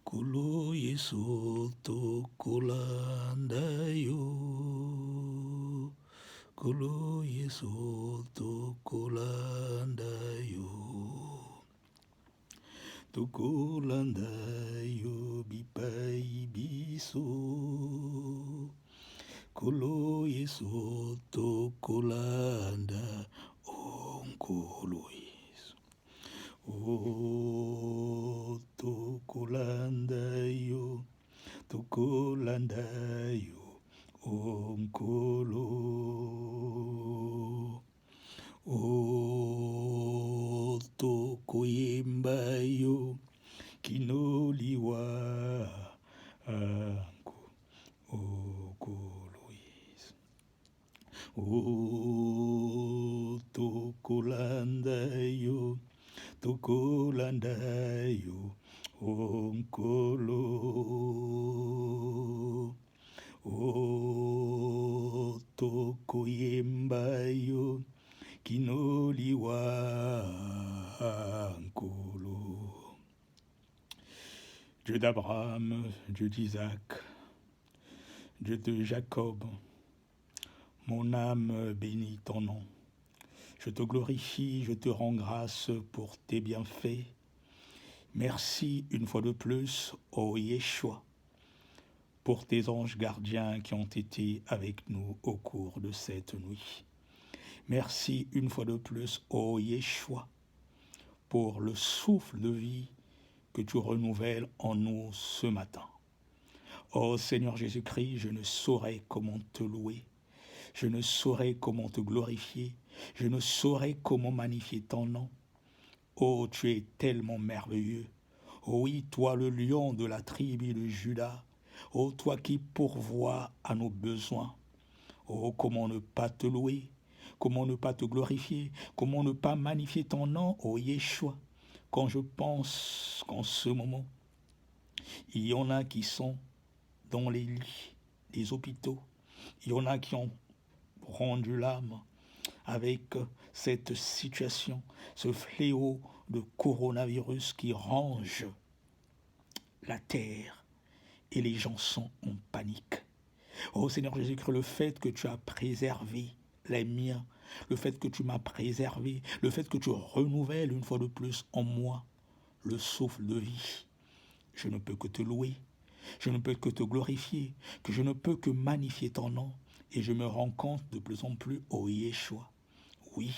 Kulo Yesu tokolanda yo. Kulo Yesu tokolanda yo. Tokolanda yo bipai biso. Kulo Yesu tokolanda onkolo Yesu. Oh, tokolanda yo, onkolo. Oh, tokoyemba yo, kinoliwa anko, okolo Yesu. Oh, tokolanda yo, onkolo. Oh, tokoyemba yo, kinoliwa ankolo. Dieu d'Abraham, Dieu d'Isaac, Dieu de Jacob, mon âme bénit ton nom. Je te glorifie, je te rends grâce pour tes bienfaits. Merci une fois de plus, ô Yeshua, pour tes anges gardiens qui ont été avec nous au cours de cette nuit. Merci une fois de plus, ô Yeshua, pour le souffle de vie que tu renouvelles en nous ce matin. Ô Seigneur Jésus-Christ, je ne saurais comment te louer, je ne saurais comment te glorifier, je ne saurais comment magnifier ton nom. Oh, tu es tellement merveilleux. Oh oui, toi le lion de la tribu de Juda. Oh, toi qui pourvois à nos besoins. Oh, comment ne pas te louer, comment ne pas te glorifier, comment ne pas magnifier ton nom, oh Yeshua. Quand je pense qu'en ce moment, il y en a qui sont dans les lits des hôpitaux, il y en a qui ont rendu l'âme avec cette situation, ce fléau de coronavirus qui ronge la terre et les gens sont en panique. Oh Seigneur Jésus-Christ, le fait que tu as préservé les miens, le fait que tu m'as préservé, le fait que tu renouvelles une fois de plus en moi le souffle de vie, je ne peux que te louer, je ne peux que te glorifier, que je ne peux que magnifier ton nom et je me rends compte de plus en plus, ô Yeshua. Oui,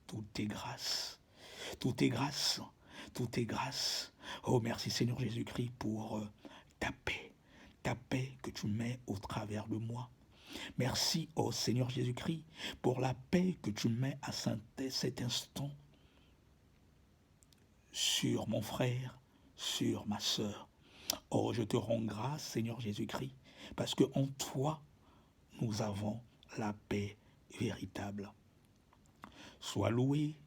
tout est grâce, tout est grâce, tout est grâce. Oh, merci Seigneur Jésus-Christ pour ta paix que tu mets au travers de moi. Merci, oh Seigneur Jésus-Christ, pour la paix que tu mets à cet instant sur mon frère, sur ma sœur. Oh, je te rends grâce, Seigneur Jésus-Christ, parce que en toi, nous avons la paix véritable. Sois loué,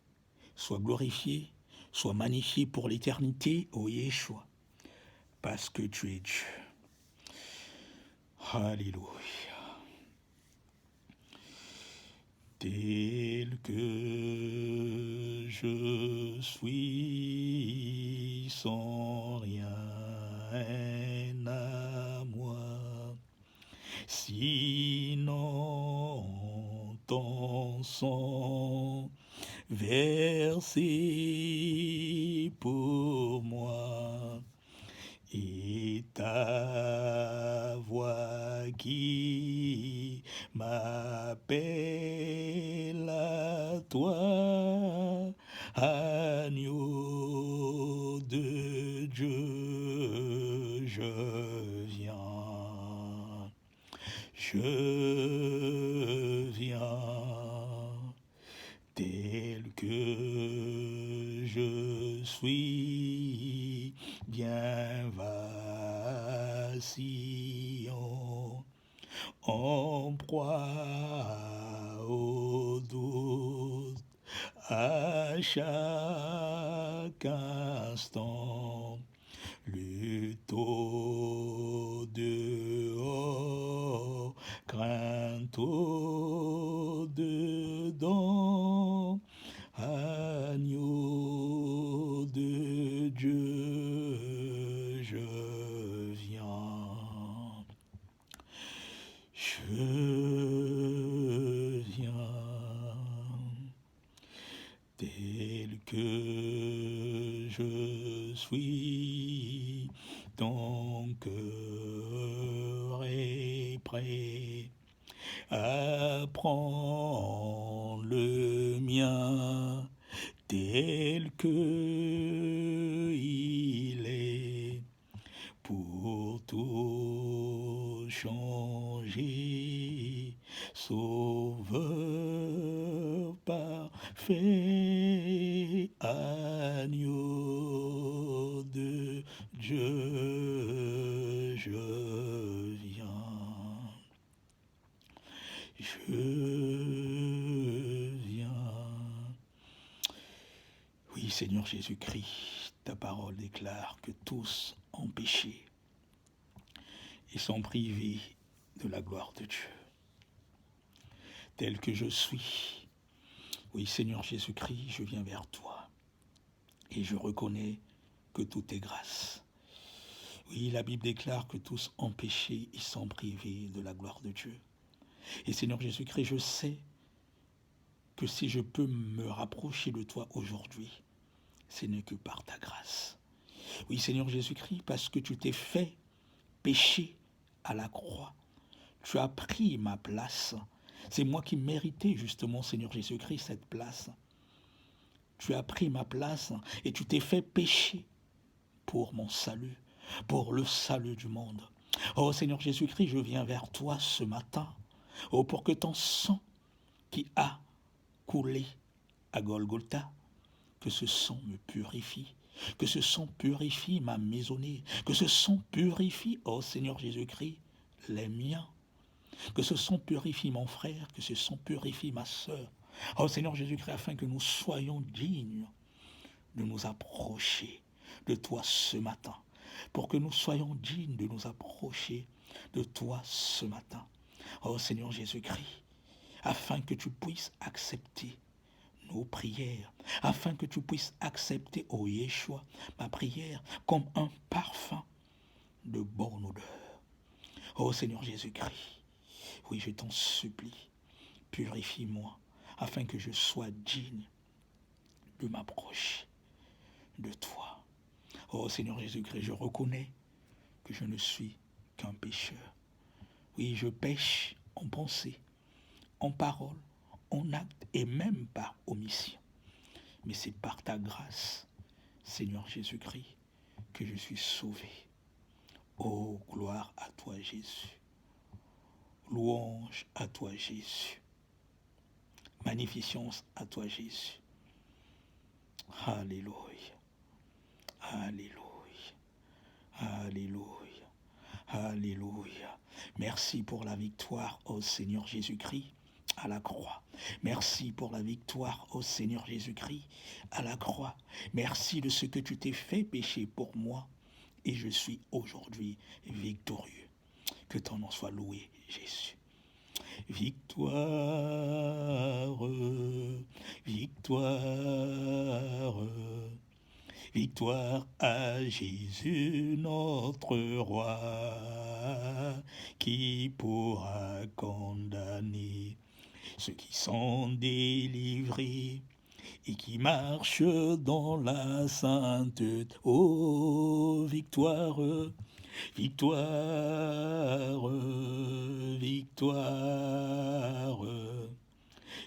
sois glorifié, sois magnifié pour l'éternité, ô Yeshua, parce que tu es Dieu. Alléluia. Tel que je suis sans rien à moi, sinon ton sang versé pour moi et ta voix qui m'appelle à toi, agneau de Dieu, je viens, tel que je suis, bien vacillant, en proie au doute, à chaque instant, lutte au dehors, crainte au dedans, agneau de Dieu, je suis, ton cœur est prêt à prendre le mien tel que il est, pour tout changer, Sauveur parfait, agneau de Dieu, je viens, je viens. Oui, Seigneur Jésus-Christ, ta parole déclare que tous ont péché et sont privés de la gloire de Dieu. Tel que je suis, oui, Seigneur Jésus-Christ, je viens vers toi et je reconnais que tout est grâce. Oui, la Bible déclare que tous ont péché et sont privés de la gloire de Dieu. Et Seigneur Jésus-Christ, je sais que si je peux me rapprocher de toi aujourd'hui, ce n'est que par ta grâce. Oui, Seigneur Jésus-Christ, parce que tu t'es fait pécher à la croix. Tu as pris ma place. C'est moi qui méritais justement, Seigneur Jésus-Christ, cette place. Tu as pris ma place et tu t'es fait pécher pour mon salut, pour le salut du monde. Oh Seigneur Jésus-Christ, je viens vers toi ce matin. Oh, pour que ton sang qui a coulé à Golgotha, que ce sang me purifie, que ce sang purifie ma maisonnée, que ce sang purifie, oh Seigneur Jésus-Christ, les miens, que ce sang purifie mon frère, que ce sang purifie ma sœur. Oh Seigneur Jésus-Christ, afin que nous soyons dignes de nous approcher de toi ce matin, pour que nous soyons dignes de nous approcher de toi ce matin. Oh Seigneur Jésus-Christ, afin que tu puisses accepter nos prières, afin que tu puisses accepter, ô Yeshua, ma prière comme un parfum de bonne odeur. Ô Seigneur Jésus-Christ, oui, je t'en supplie, purifie-moi, afin que je sois digne de m'approcher de toi. Ô Seigneur Jésus-Christ, je reconnais que je ne suis qu'un pécheur. Oui, je pêche en pensée, en parole, en acte et même par omission. Mais c'est par ta grâce, Seigneur Jésus-Christ, que je suis sauvé. Oh, gloire à toi, Jésus. Louange à toi, Jésus. Magnificence à toi, Jésus. Alléluia. Alléluia. Alléluia. Alléluia. Merci pour la victoire, ô Seigneur Jésus-Christ, à la croix. Merci pour la victoire, ô Seigneur Jésus-Christ, à la croix. Merci de ce que tu t'es fait pécher pour moi et je suis aujourd'hui victorieux. Que ton nom soit loué, Jésus. Victoire, victoire, victoire à Jésus notre roi, qui pourra condamner ceux qui sont délivrés et qui marchent dans la sainteté. Oh, victoire, victoire, victoire,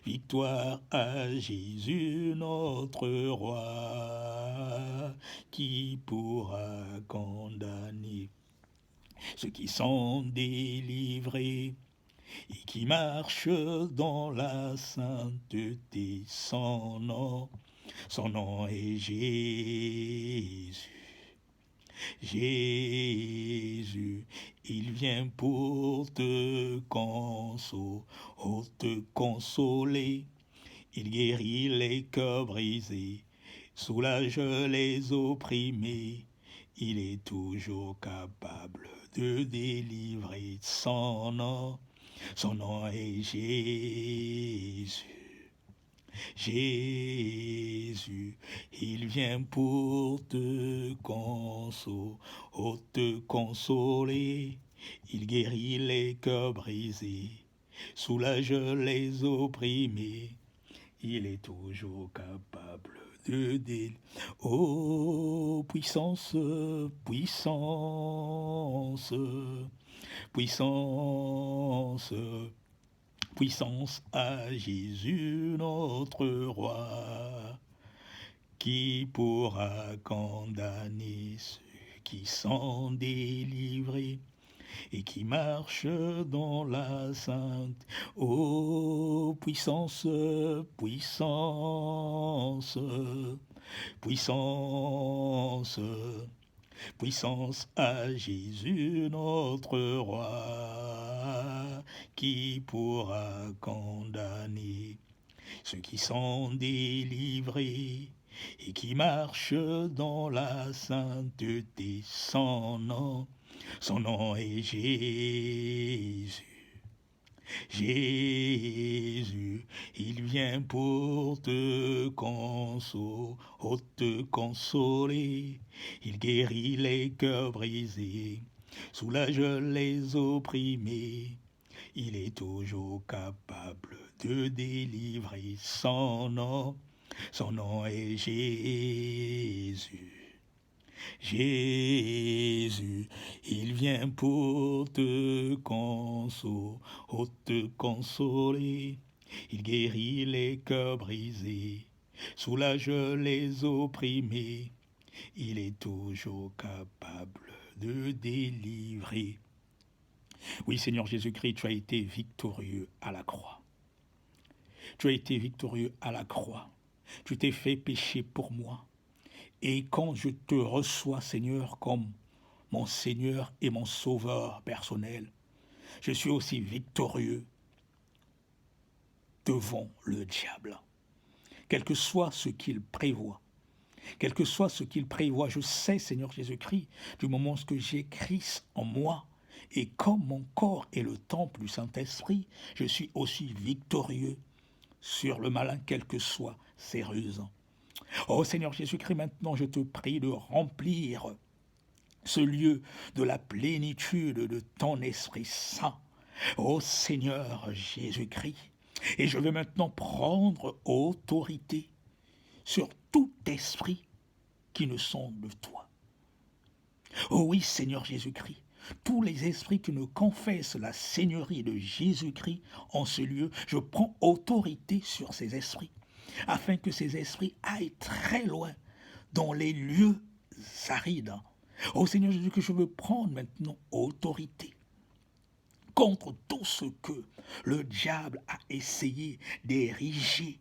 victoire à Jésus notre roi, qui pourra condamner ceux qui sont délivrés et qui marchent dans la sainteté. Son nom est Jésus. Jésus, il vient pour te consoler. Il guérit les cœurs brisés, soulage les opprimés. Il est toujours capable de délivrer. Son nom est Jésus. Jésus, il vient pour te consoler. Il guérit les cœurs brisés, soulage les opprimés. Il est toujours capable de délivrance. Oh, puissance, puissance, puissance, puissance à Jésus notre roi, qui pourra condamner ceux qui sont délivrés et qui marchent dans la sainte. Oh, puissance, puissance, puissance, puissance à Jésus notre roi, qui pourra condamner ceux qui sont délivrés et qui marchent dans la sainteté. Son nom est Jésus. Jésus, il vient pour te consoler. Il guérit les cœurs brisés, soulage les opprimés. Il est toujours capable de délivrer. Son nom est Jésus. Jésus, il vient pour te consoler. Il guérit les cœurs brisés, soulage les opprimés. Il est toujours capable de délivrer. Oui, Seigneur Jésus-Christ, tu as été victorieux à la croix. Tu as été victorieux à la croix. Tu t'es fait pécher pour moi. Et quand je te reçois, Seigneur, comme mon Seigneur et mon Sauveur personnel, je suis aussi victorieux devant le diable. Quel que soit ce qu'il prévoit, je sais, Seigneur Jésus-Christ, du moment que j'ai Christ en moi, et comme mon corps est le temple du Saint-Esprit, je suis aussi victorieux sur le malin, quelles que soient ses ruses. Oh Seigneur Jésus-Christ, maintenant je te prie de remplir ce lieu de la plénitude de ton Esprit Saint. Oh Seigneur Jésus-Christ, et je vais maintenant prendre autorité sur tout esprit qui ne sont de toi. Oh oui Seigneur Jésus-Christ, tous les esprits qui ne confessent la Seigneurie de Jésus-Christ en ce lieu, je prends autorité sur ces esprits, afin que ces esprits aillent très loin dans les lieux arides. Oh Seigneur Jésus, que je veux prendre maintenant autorité contre tout ce que le diable a essayé d'ériger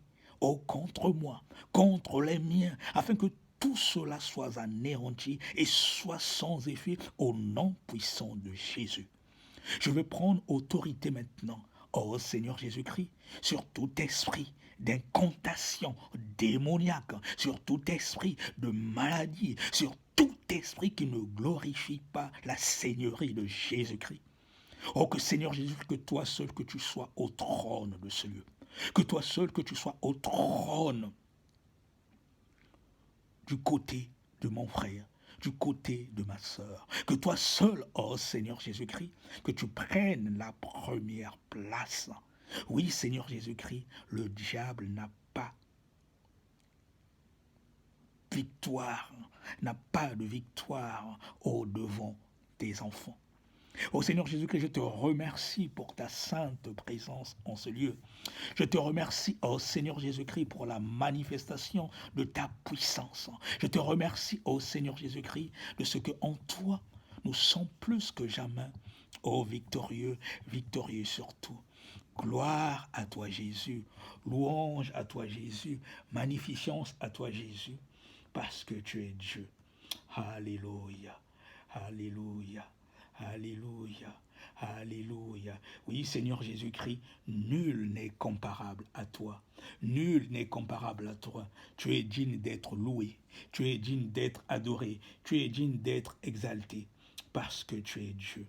contre moi, contre les miens, afin que tout cela soit anéanti et soit sans effet au nom puissant de Jésus. Je veux prendre autorité maintenant, oh Seigneur Jésus-Christ, sur tout esprit d'incantation démoniaque, sur tout esprit de maladie, sur tout esprit qui ne glorifie pas la Seigneurie de Jésus-Christ. Oh, que Seigneur Jésus, que toi seul, que tu sois au trône de ce lieu. Que toi seul, que tu sois au trône du côté de mon frère, du côté de ma sœur. Que toi seul, oh Seigneur Jésus-Christ, que tu prennes la première place. Oui, Seigneur Jésus-Christ, le diable n'a pas de victoire au-devant des enfants. Oh Seigneur Jésus-Christ, je te remercie pour ta sainte présence en ce lieu. Je te remercie, oh Seigneur Jésus-Christ, pour la manifestation de ta puissance. Je te remercie, oh Seigneur Jésus-Christ, de ce que en toi, nous sommes plus que jamais, oh victorieux, victorieux surtout. Gloire à toi Jésus, louange à toi Jésus, magnificence à toi Jésus, parce que tu es Dieu. Alléluia, alléluia. Alléluia, alléluia. Oui, Seigneur Jésus-Christ, nul n'est comparable à toi. Nul n'est comparable à toi. Tu es digne d'être loué. Tu es digne d'être adoré. Tu es digne d'être exalté. Parce que tu es Dieu.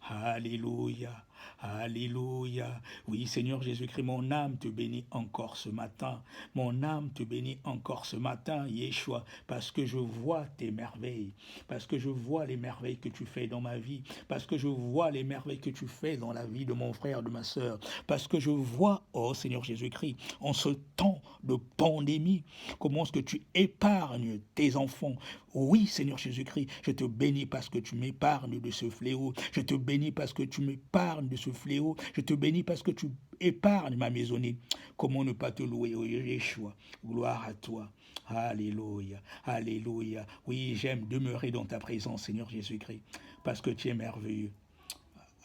Alléluia, Alléluia. Oui, Seigneur Jésus-Christ, mon âme te bénit encore ce matin. Mon âme te bénit encore ce matin, Yeshua, parce que je vois tes merveilles, parce que je vois les merveilles que tu fais dans ma vie, parce que je vois les merveilles que tu fais dans la vie de mon frère, de ma sœur, parce que je vois, oh Seigneur Jésus-Christ, en ce temps de pandémie, comment est-ce que tu épargnes tes enfants. Oui, Seigneur Jésus-Christ, je te bénis parce que tu m'épargnes de ce fléau. Je te bénis parce que tu m'épargnes de ce fléau. Je te bénis parce que tu épargnes ma maisonnée. Comment ne pas te louer, oh Yeshua? Gloire à toi. Alléluia, alléluia. Oui, j'aime demeurer dans ta présence, Seigneur Jésus-Christ, parce que tu es merveilleux.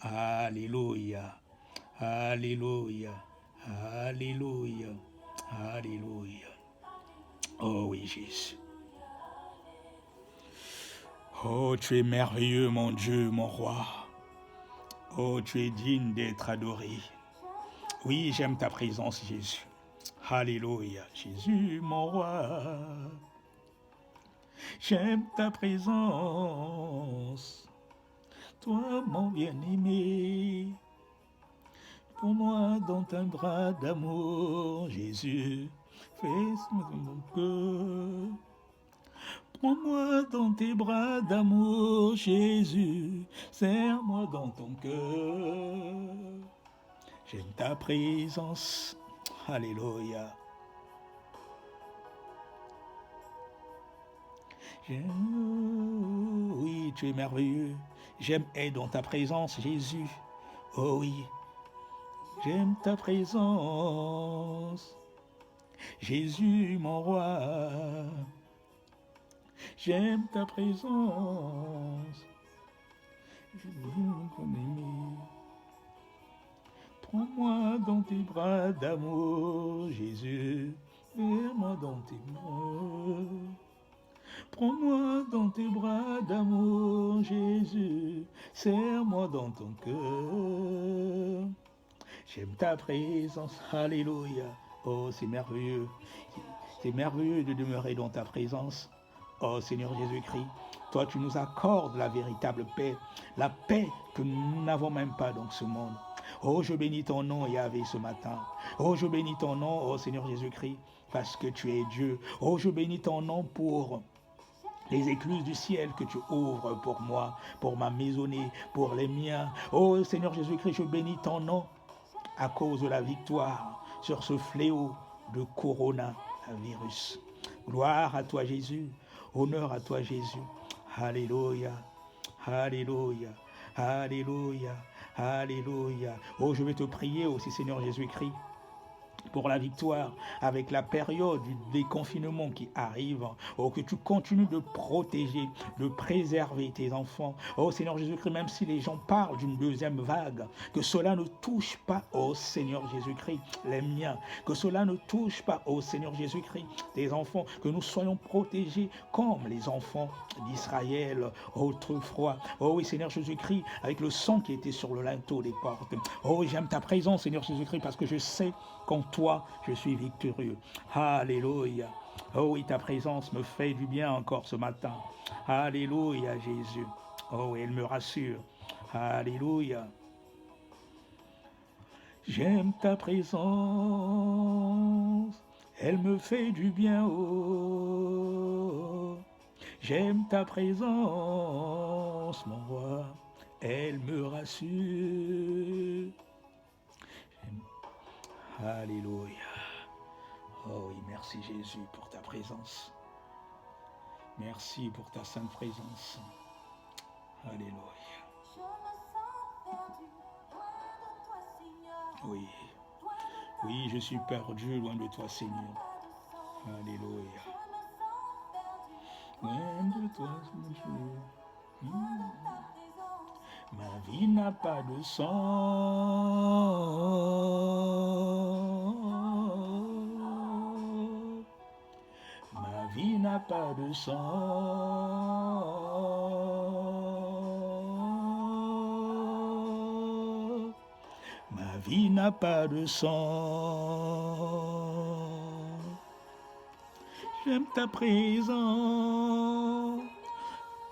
Alléluia, alléluia, alléluia, alléluia. Oh oui, Jésus. Oh, tu es merveilleux, mon Dieu, mon roi. Oh, tu es digne d'être adoré. Oui, j'aime ta présence, Jésus. Alléluia, Jésus, mon roi. J'aime ta présence. Toi, mon bien-aimé. Pour moi, dans un bras d'amour, Jésus, fais mon cœur. Prends-moi dans tes bras d'amour, Jésus, serre-moi dans ton cœur. J'aime ta présence, alléluia. Oui, tu es merveilleux. J'aime être dans ta présence, Jésus. Oh oui, j'aime ta présence. Jésus, mon roi. J'aime ta présence. Je veux ton aimer. Prends-moi dans tes bras d'amour, Jésus. Mets-moi dans tes bras. Prends-moi dans tes bras d'amour, Jésus. Serre-moi dans ton cœur. J'aime ta présence. Alléluia. Oh, c'est merveilleux. C'est merveilleux de demeurer dans ta présence. Oh Seigneur Jésus-Christ, toi tu nous accordes la véritable paix, la paix que nous n'avons même pas dans ce monde. Oh, je bénis ton nom, Yahvé, ce matin. Oh, je bénis ton nom, oh Seigneur Jésus-Christ, parce que tu es Dieu. Oh, je bénis ton nom pour les écluses du ciel que tu ouvres pour moi, pour ma maisonnée, pour les miens. Oh Seigneur Jésus-Christ, je bénis ton nom à cause de la victoire sur ce fléau de coronavirus. Gloire à toi Jésus. Honneur à toi, Jésus. Alléluia, alléluia, alléluia, alléluia. Oh, je vais te prier aussi, Seigneur Jésus-Christ, pour la victoire avec la période du déconfinement qui arrive. Oh, que tu continues de protéger, de préserver tes enfants. Oh Seigneur Jésus-Christ, même si les gens parlent d'une deuxième vague, que cela ne touche pas, oh Seigneur Jésus-Christ, les miens. Que cela ne touche pas, oh Seigneur Jésus-Christ, tes enfants. Que nous soyons protégés comme les enfants d'Israël autrefois. Oh oui, Seigneur Jésus-Christ, avec le sang qui était sur le linteau des portes. Oh, j'aime ta présence, Seigneur Jésus-Christ, parce que je sais qu'en toi, je suis victorieux. Alléluia. Oh oui, ta présence me fait du bien encore ce matin. Alléluia, Jésus. Oh, elle me rassure. Alléluia. J'aime ta présence. Elle me fait du bien. Oh. J'aime ta présence, mon roi. Elle me rassure. Alléluia. Oh oui, merci Jésus pour ta présence. Merci pour ta sainte présence. Alléluia. Oui. Oui, je suis perdu loin de toi, Seigneur. Alléluia. Loin de toi, Seigneur. Ma vie n'a pas de sens. Ma vie n'a pas de sens. Ma vie n'a pas de sens. J'aime ta présence.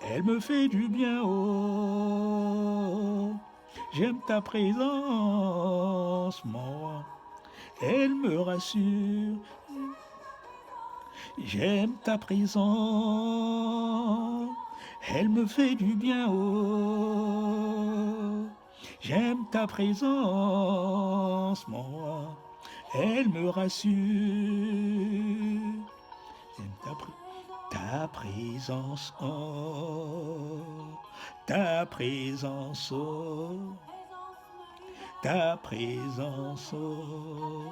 Elle me fait du bien, oh. J'aime ta présence, mon roi. Elle me rassure. J'aime ta présence. Elle me fait du bien, oh. J'aime ta présence, mon roi. Elle me rassure. J'aime ta présence, oh. Ta présence, oh. Ta présence, oh.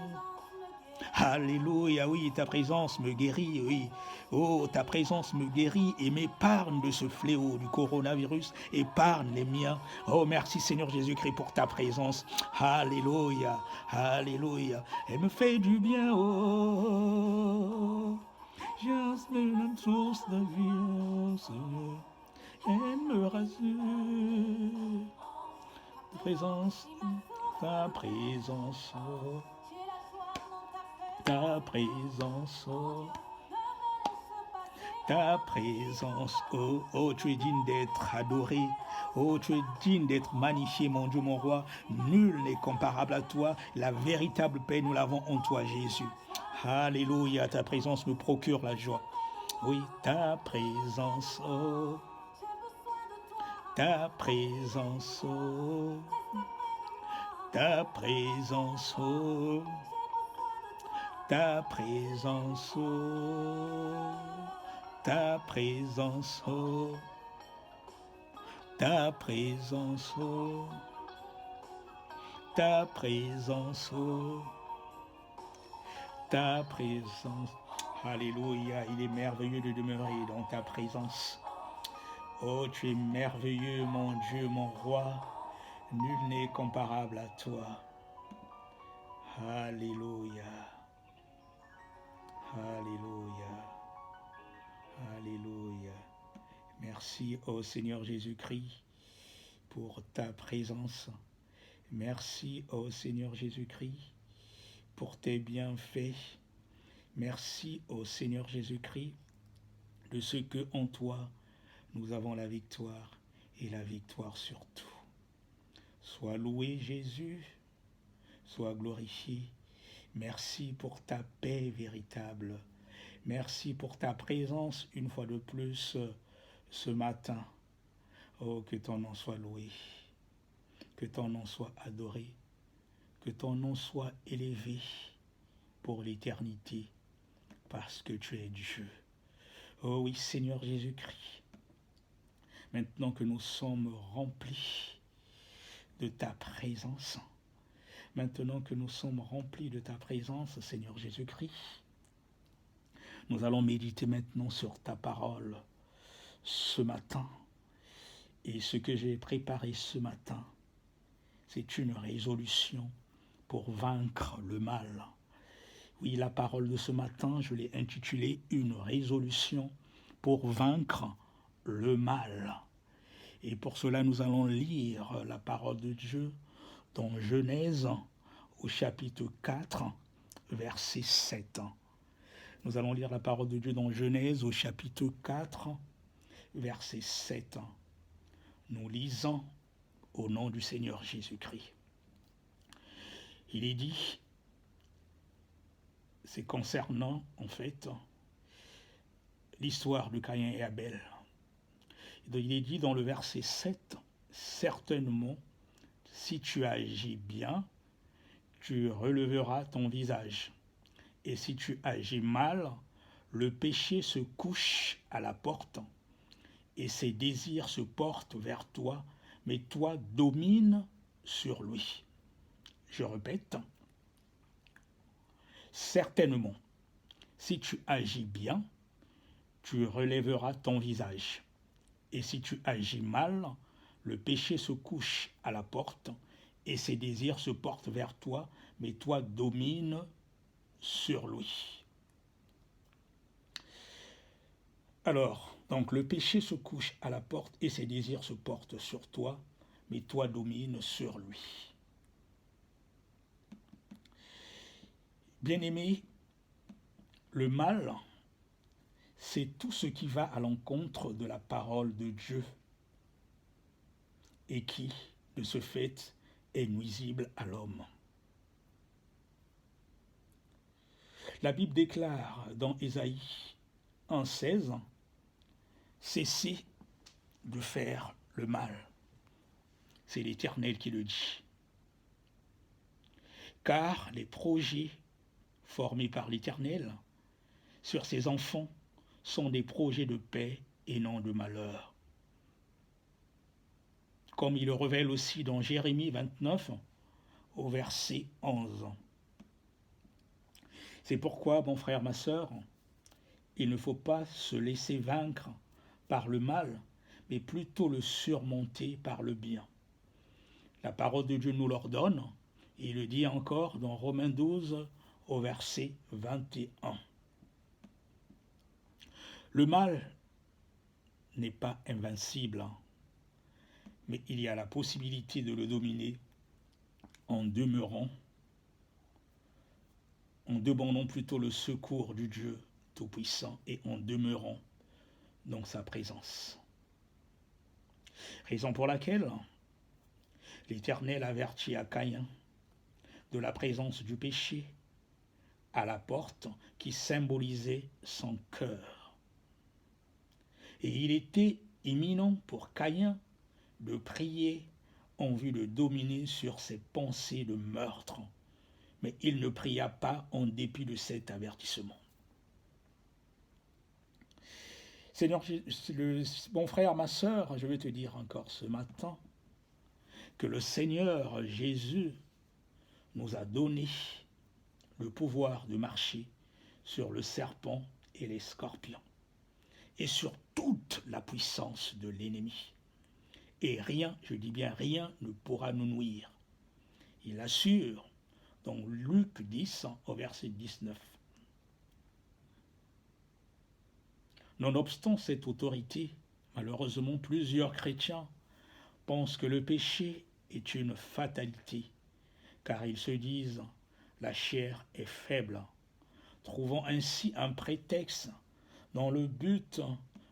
Alléluia, oui, ta présence me guérit, oui. Oh, ta présence me guérit et m'épargne de ce fléau du coronavirus, épargne les miens. Oh, merci Seigneur Jésus-Christ pour ta présence. Alléluia, alléluia. Elle me fait du bien, oh. Juste une source de vie, Seigneur. Elle me rassure. Ta présence, ta présence, oh. Ta présence, oh. Ta présence, oh, oh, tu es digne d'être adoré. Oh, tu es digne d'être magnifié, mon Dieu, mon roi. Nul n'est comparable à toi. La véritable paix, nous l'avons en toi, Jésus. Alléluia, ta présence me procure la joie. Oui, ta présence, oh. Ta présence, oh. Ta présence, oh. Ta présence, oh. Ta présence, oh. Ta présence, oh. Ta présence, oh. Ta présence. Alléluia, il est merveilleux de demeurer dans ta présence. Oh, tu es merveilleux, mon Dieu, mon roi. Nul n'est comparable à toi. Alléluia. Alléluia. Alléluia. Merci, ô Seigneur Jésus-Christ, pour ta présence. Merci, ô Seigneur Jésus-Christ, pour tes bienfaits. Merci, ô Seigneur Jésus-Christ, de ce que en toi, nous avons la victoire et la victoire sur tout. Sois loué, Jésus, sois glorifié. Merci pour ta paix véritable. Merci pour ta présence une fois de plus ce matin. Oh, que ton nom soit loué, que ton nom soit adoré, que ton nom soit élevé pour l'éternité, parce que tu es Dieu. Oh oui, Seigneur Jésus-Christ, maintenant que nous sommes remplis de ta présence, maintenant que nous sommes remplis de ta présence, Seigneur Jésus-Christ, nous allons méditer maintenant sur ta parole ce matin. Et ce que j'ai préparé ce matin, c'est une résolution pour vaincre le mal. Oui, la parole de ce matin, je l'ai intitulée « Une résolution pour vaincre le mal ». Et pour cela, nous allons lire la parole de Dieu dans Genèse au chapitre 4, verset 7. Nous allons lire la parole de Dieu dans Genèse au chapitre 4, verset 7. Nous lisons au nom du Seigneur Jésus-Christ. Il est dit, c'est concernant en fait l'histoire de Caïn et Abel. Il est dit dans le verset 7, certainement, si tu agis bien, tu releveras ton visage. Et si tu agis mal, le péché se couche à la porte et ses désirs se portent vers toi, mais toi domine sur lui. Je répète, certainement, si tu agis bien, tu relèveras ton visage. Et si tu agis mal, le péché se couche à la porte et ses désirs se portent vers toi, mais toi domine sur lui. Alors, donc le péché se couche à la porte et ses désirs se portent sur toi, mais toi domine sur lui. Bien-aimé, le mal, c'est tout ce qui va à l'encontre de la parole de Dieu et qui de ce fait, est nuisible à l'homme. La Bible déclare dans Ésaïe 1,16 « Cessez de faire le mal ». C'est l'Éternel qui le dit. Car les projets formés par l'Éternel sur ses enfants sont des projets de paix et non de malheur. Comme il le révèle aussi dans Jérémie 29, au verset 11. C'est pourquoi, mon frère, ma sœur, il ne faut pas se laisser vaincre par le mal, mais plutôt le surmonter par le bien. La parole de Dieu nous l'ordonne, et il le dit encore dans Romains 12, au verset 21. Le mal n'est pas invincible, mais il y a la possibilité de le dominer en demandant plutôt le secours du Dieu Tout-Puissant et en demeurant dans sa présence. Raison pour laquelle l'Éternel avertit à Caïn de la présence du péché à la porte qui symbolisait son cœur. Et il était imminent pour Caïn de prier en vue de dominer sur ses pensées de meurtre, mais il ne pria pas en dépit de cet avertissement. Seigneur, mon frère, ma sœur, je vais te dire encore ce matin que le Seigneur Jésus nous a donné le pouvoir de marcher sur le serpent et les scorpions et sur toute la puissance de l'ennemi. Et rien, je dis bien rien, ne pourra nous nuire. Il assure dans Luc 10 au verset 19. Nonobstant cette autorité, malheureusement plusieurs chrétiens pensent que le péché est une fatalité, car ils se disent « la chair est faible », trouvant ainsi un prétexte dans le but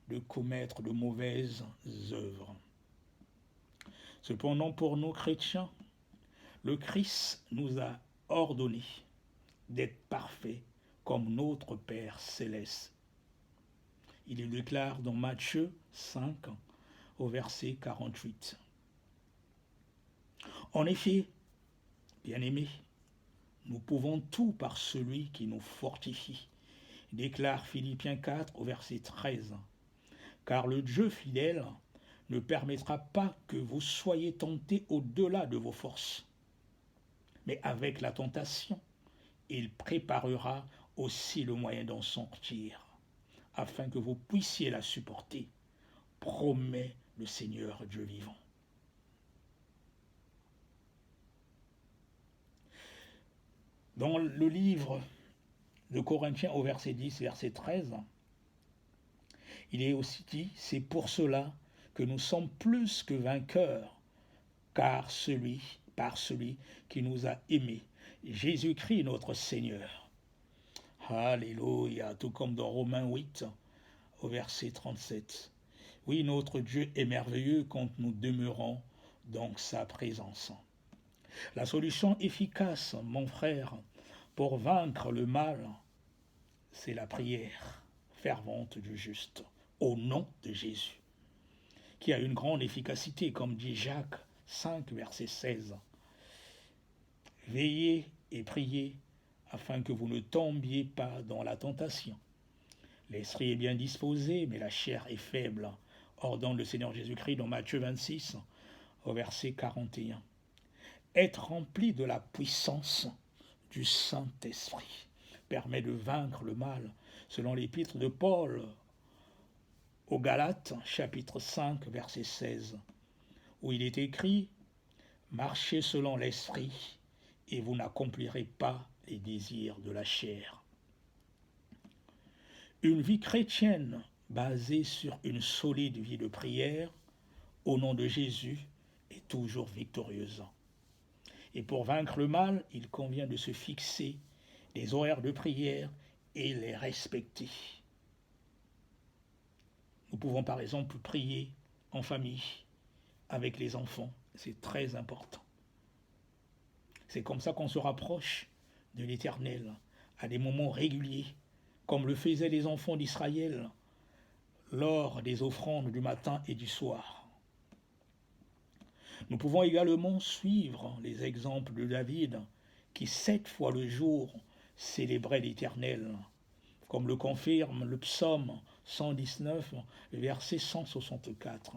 de commettre de mauvaises œuvres. Cependant, pour nous chrétiens, le Christ nous a ordonné d'être parfaits comme notre Père céleste. Il le déclare dans Matthieu 5, au verset 48. En effet, bien-aimés, nous pouvons tout par celui qui nous fortifie, déclare Philippiens 4, au verset 13. Car le Dieu fidèle ne permettra pas que vous soyez tentés au-delà de vos forces. Mais avec la tentation, il préparera aussi le moyen d'en sortir, afin que vous puissiez la supporter, promet le Seigneur Dieu vivant. Dans le livre de Corinthiens au verset 10, verset 13, il est aussi dit, c'est pour cela que nous sommes plus que vainqueurs, par celui qui nous a aimés, Jésus-Christ notre Seigneur. Alléluia, tout comme dans Romains 8, au verset 37. Oui, notre Dieu est merveilleux quand nous demeurons dans sa présence. La solution efficace, mon frère, pour vaincre le mal, c'est la prière fervente du juste, au nom de Jésus, qui a une grande efficacité, comme dit Jacques 5, verset 16. Veillez et priez afin que vous ne tombiez pas dans la tentation. L'esprit est bien disposé, mais la chair est faible, ordonne le Seigneur Jésus-Christ dans Matthieu 26, au verset 41. Être rempli de la puissance du Saint-Esprit permet de vaincre le mal, selon l'épître de Paul aux Galates, chapitre 5, verset 16, où il est écrit « Marchez selon l'Esprit, et vous n'accomplirez pas les désirs de la chair. » Une vie chrétienne basée sur une solide vie de prière, au nom de Jésus, est toujours victorieuse. Et pour vaincre le mal, il convient de se fixer des horaires de prière et les respecter. Nous pouvons par exemple prier en famille, avec les enfants. C'est très important. C'est comme ça qu'on se rapproche de l'Éternel, à des moments réguliers, comme le faisaient les enfants d'Israël lors des offrandes du matin et du soir. Nous pouvons également suivre les exemples de David, qui 7 fois le jour célébrait l'Éternel, comme le confirme le psaume 119, verset 164.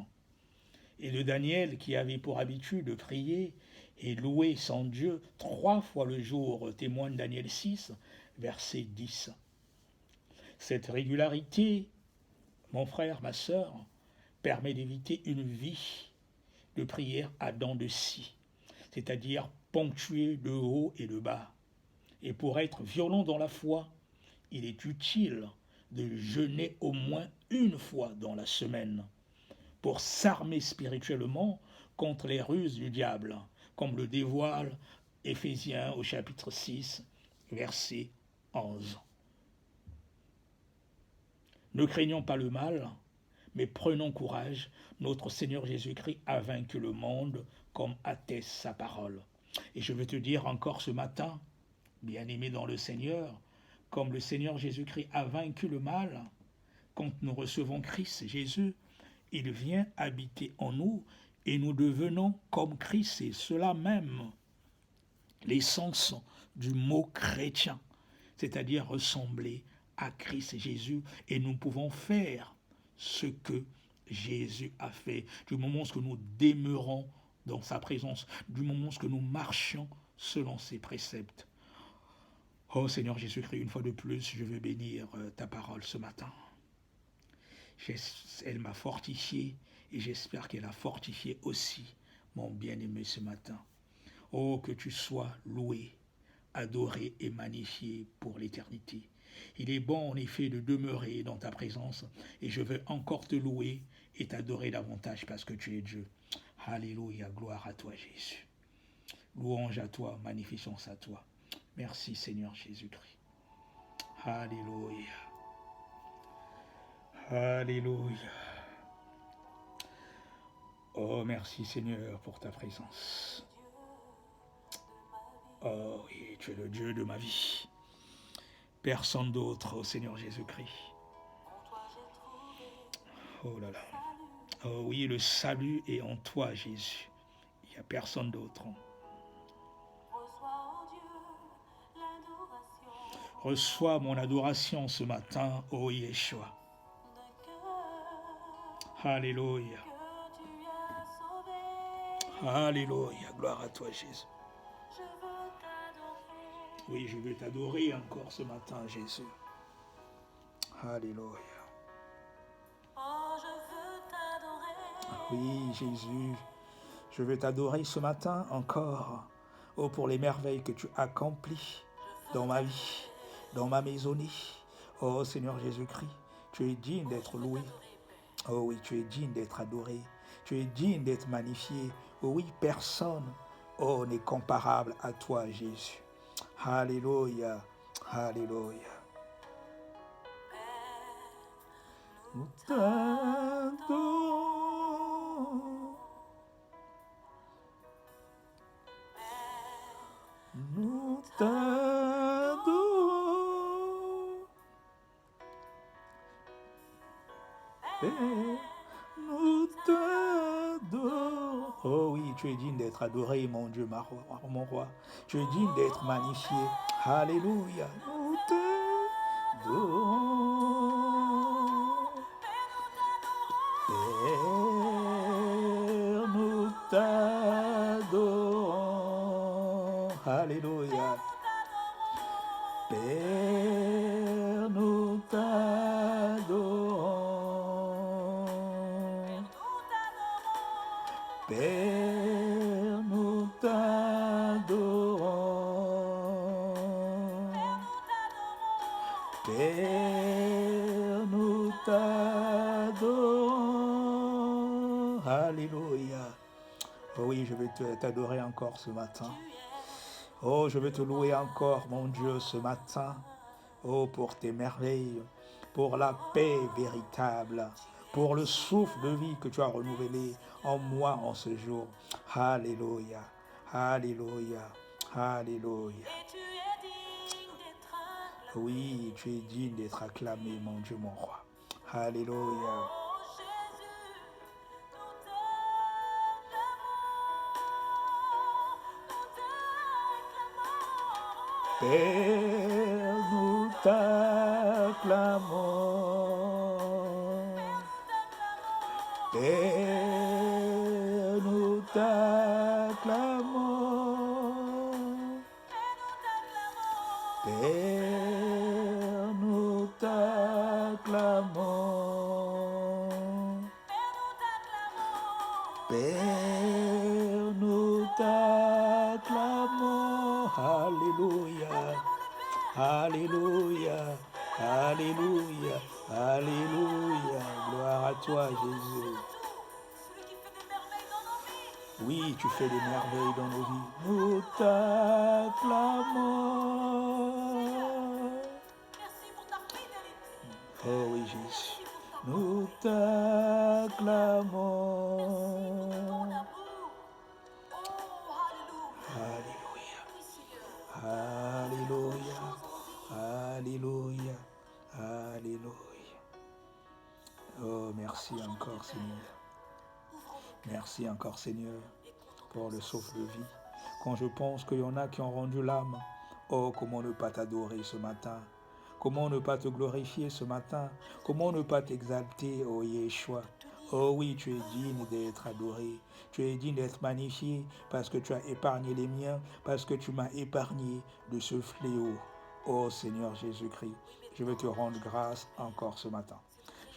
Et de Daniel, qui avait pour habitude de prier et louer son Dieu 3 fois le jour, témoigne Daniel 6, verset 10. Cette régularité, mon frère, ma sœur, permet d'éviter une vie de prière à dents de scie, c'est-à-dire ponctuée de haut et de bas. Et pour être violent dans la foi, il est utile de jeûner au moins une fois dans la semaine pour s'armer spirituellement contre les ruses du diable, comme le dévoile Éphésiens au chapitre 6, verset 11. Ne craignons pas le mal, mais prenons courage. Notre Seigneur Jésus-Christ a vaincu le monde, comme atteste sa parole. Et je veux te dire encore ce matin, bien-aimé dans le Seigneur, comme le Seigneur Jésus-Christ a vaincu le mal, quand nous recevons Christ Jésus, il vient habiter en nous et nous devenons comme Christ. C'est cela même l'essence du mot chrétien, c'est-à-dire ressembler à Christ Jésus, et nous pouvons faire ce que Jésus a fait, du moment où nous demeurons dans sa présence, du moment où nous marchons selon ses préceptes. Oh Seigneur Jésus-Christ, une fois de plus, je veux bénir ta parole ce matin. Elle m'a fortifié et j'espère qu'elle a fortifié aussi mon bien-aimé ce matin. Oh, que tu sois loué, adoré et magnifié pour l'éternité. Il est bon en effet de demeurer dans ta présence et je veux encore te louer et t'adorer davantage parce que tu es Dieu. Alléluia, gloire à toi Jésus. Louange à toi, magnificence à toi. Merci Seigneur Jésus-Christ. Alléluia. Alléluia. Oh, merci Seigneur pour ta présence. Oh, oui, tu es le Dieu de ma vie. Personne d'autre, oh Seigneur Jésus-Christ. Oh là là. Oh oui, le salut est en toi, Jésus. Il n'y a personne d'autre. Reçois mon adoration ce matin, ô Yeshua. Alléluia. Alléluia. Gloire à toi, Jésus. Oui, je veux t'adorer encore ce matin, Jésus. Alléluia. Oui, Jésus, je veux t'adorer ce matin encore. Oh, pour les merveilles que tu accomplis dans ma vie, dans ma maisonnée. Oh, Seigneur Jésus-Christ, tu es digne d'être loué. Oh oui, tu es digne d'être adoré. Tu es digne d'être magnifié. Oh oui, personne, oh, n'est comparable à toi, Jésus. Alléluia. Alléluia. Nous t'adorons. Nous t'adorons. Nous t'adorons. Oh oui, tu es digne d'être adoré, mon Dieu, mon roi. Tu es digne d'être magnifié. Alléluia. Nous t'adorons. Père, nous t'adorons. Alléluia. Père, nous t'adorons. Père, nous t'adorons. Père, nous t'adorons. Alléluia. Oh oui, je vais t'adorer encore ce matin. Oh, je veux te louer encore, mon Dieu, ce matin. Oh, pour tes merveilles, pour la paix véritable. pour le souffle de vie que tu as renouvelé en moi en ce jour. Alléluia, alléluia, alléluia. Oui, tu es digne d'être acclamé, mon Dieu, mon roi. Alléluia. Père, nous t'acclamons. Père, nous t'acclamons. Père, nous t'acclamons. Père, nous t'acclamons. Alléluia. Alléluia. Alléluia. Alléluia. Gloire à toi, Jésus. Oui, tu fais des merveilles dans nos vies. Nous t'acclamons. Oh oui, Jésus. Nous t'acclamons. Alléluia. Alléluia. Alléluia. Alléluia. Oh, merci encore, Seigneur. Merci encore, Seigneur, pour le souffle de vie. Quand je pense qu'il y en a qui ont rendu l'âme, oh, comment ne pas t'adorer ce matin? Comment ne pas te glorifier ce matin? Comment ne pas t'exalter, oh Yeshua? Oh oui, tu es digne d'être adoré. Tu es digne d'être magnifié parce que tu as épargné les miens, parce que tu m'as épargné de ce fléau. Oh Seigneur Jésus-Christ, je veux te rendre grâce encore ce matin.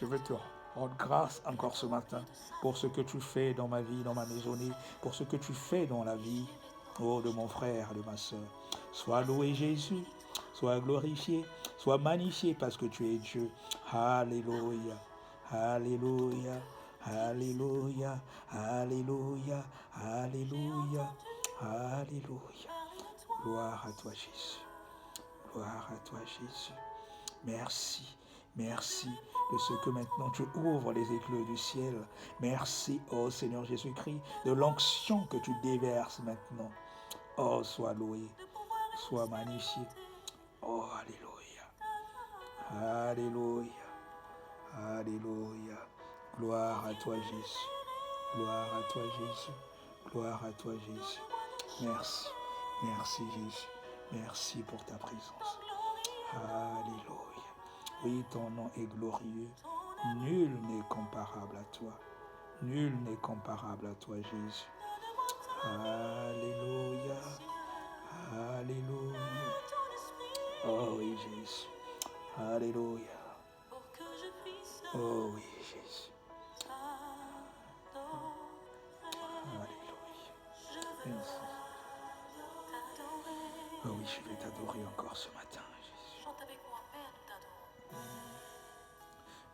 Je veux te rendre grâce encore ce matin pour ce que tu fais dans ma vie, dans ma maisonnée, pour ce que tu fais dans la vie, oh, de mon frère, de ma soeur. Sois loué Jésus, sois glorifié, sois magnifié parce que tu es Dieu. Alléluia, alléluia, alléluia, alléluia, alléluia, alléluia. Gloire à toi Jésus, gloire à toi Jésus. Merci. Merci de ce que maintenant tu ouvres les écluses du ciel. Merci, oh Seigneur Jésus-Christ, de l'onction que tu déverses maintenant. Oh, sois loué, sois magnifié. Oh, alléluia. Alléluia. Alléluia. Gloire à toi, Jésus. Gloire à toi, Jésus. Gloire à toi, Jésus. Merci. Merci, Jésus. Merci pour ta présence. Alléluia. Oui, ton nom est glorieux. Nul n'est comparable à toi. Nul n'est comparable à toi, Jésus. Alléluia. Alléluia. Oh oui, Jésus. Alléluia. Oh oui, Jésus. Alléluia. Merci. Oh oui, je vais t'adorer encore ce matin, Jésus. Chante avec moi, Père,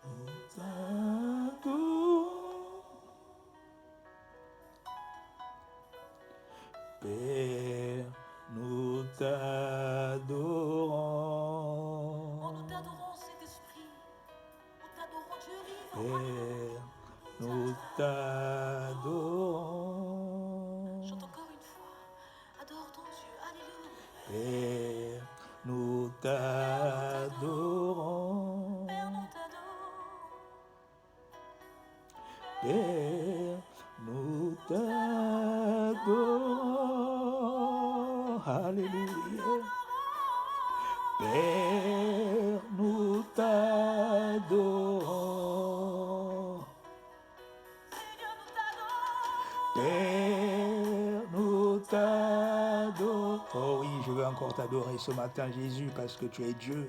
nous t'adorons. Père, nous t'adorons. Oh, nous t'adorons, Saint-Esprit. Nous t'adorons, Dieu vivant. Père, nous t'adorons. Chante encore une fois. Adore ton Dieu. Alléluia. Père, nous t'adorons. Père, nous t'adorons. Père, nous t'adorons. Alléluia. Père, nous t'adorons. Père, nous t'adorons. Oh oui, je veux encore t'adorer ce matin, Jésus, parce que tu es Dieu.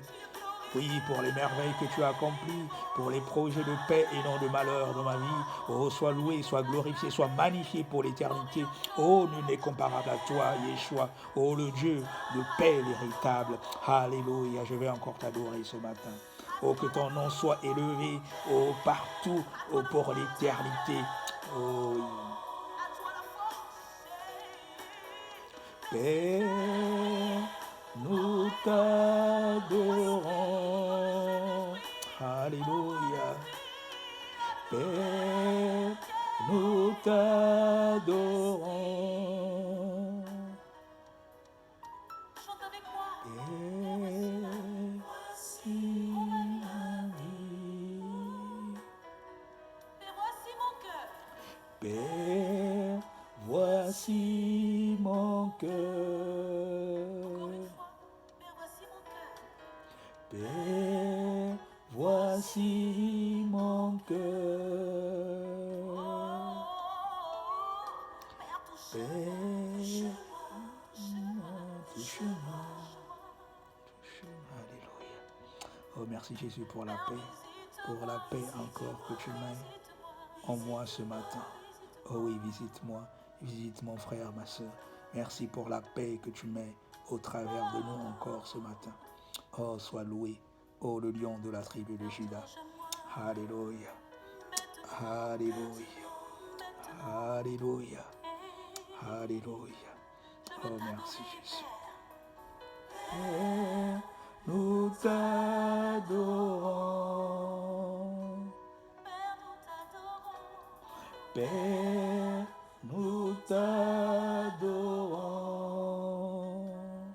Oui, pour les merveilles que tu as accomplies, pour les projets de paix et non de malheur dans ma vie. Oh, sois loué, sois glorifié, sois magnifié pour l'éternité. Oh, nul n'est comparable à toi, Yeshua. Oh, le Dieu de paix véritable. Alléluia, je vais encore t'adorer ce matin. Oh, que ton nom soit élevé, oh, partout, oh, pour l'éternité. Oh, oui. Père, nous t'adorons. Alléluia. voici mon cœur. Encore une fois, Père, voici mon cœur. Père, voici mon cœur. Père, touche-moi, Père, touche-moi, touche-moi. Alléluia. Oh, merci Jésus pour la paix encore que tu mets en moi ce matin. Oh oui, visite-moi, visite mon frère, ma soeur. Merci pour la paix que tu mets au travers de nous encore ce matin. Oh, sois loué, oh le lion de la tribu de Juda. Alléluia, alléluia, alléluia, alléluia. Oh, merci Jésus. Père, nous t'adorons. Père, nous t'adorons.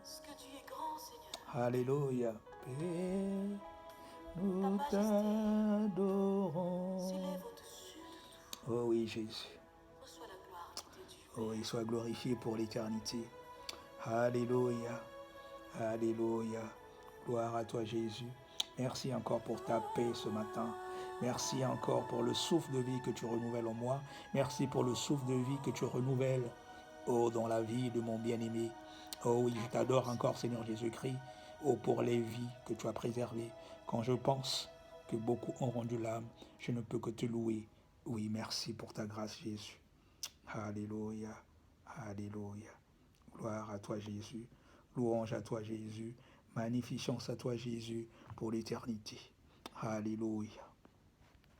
Parce que tu es grand, Seigneur. Alléluia. Père, nous Ta majesté t'adorons. s'élève au-dessus de tout. Oh oui, Jésus. Reçois la gloire, t'es Dieu. Oh, il soit glorifié pour l'éternité. Alléluia. Alléluia. Gloire à toi, Jésus. Merci encore pour ta paix ce matin. Merci encore pour le souffle de vie que tu renouvelles en moi. Merci pour le souffle de vie que tu renouvelles, oh, dans la vie de mon bien-aimé. Oh oui, je t'adore encore, Seigneur Jésus-Christ. Oh, pour les vies que tu as préservées. Quand je pense que beaucoup ont rendu l'âme, je ne peux que te louer. Oui, merci pour ta grâce, Jésus. Alléluia. Alléluia. Gloire à toi, Jésus. Louange à toi, Jésus. Magnificence à toi, Jésus, pour l'éternité. Alléluia.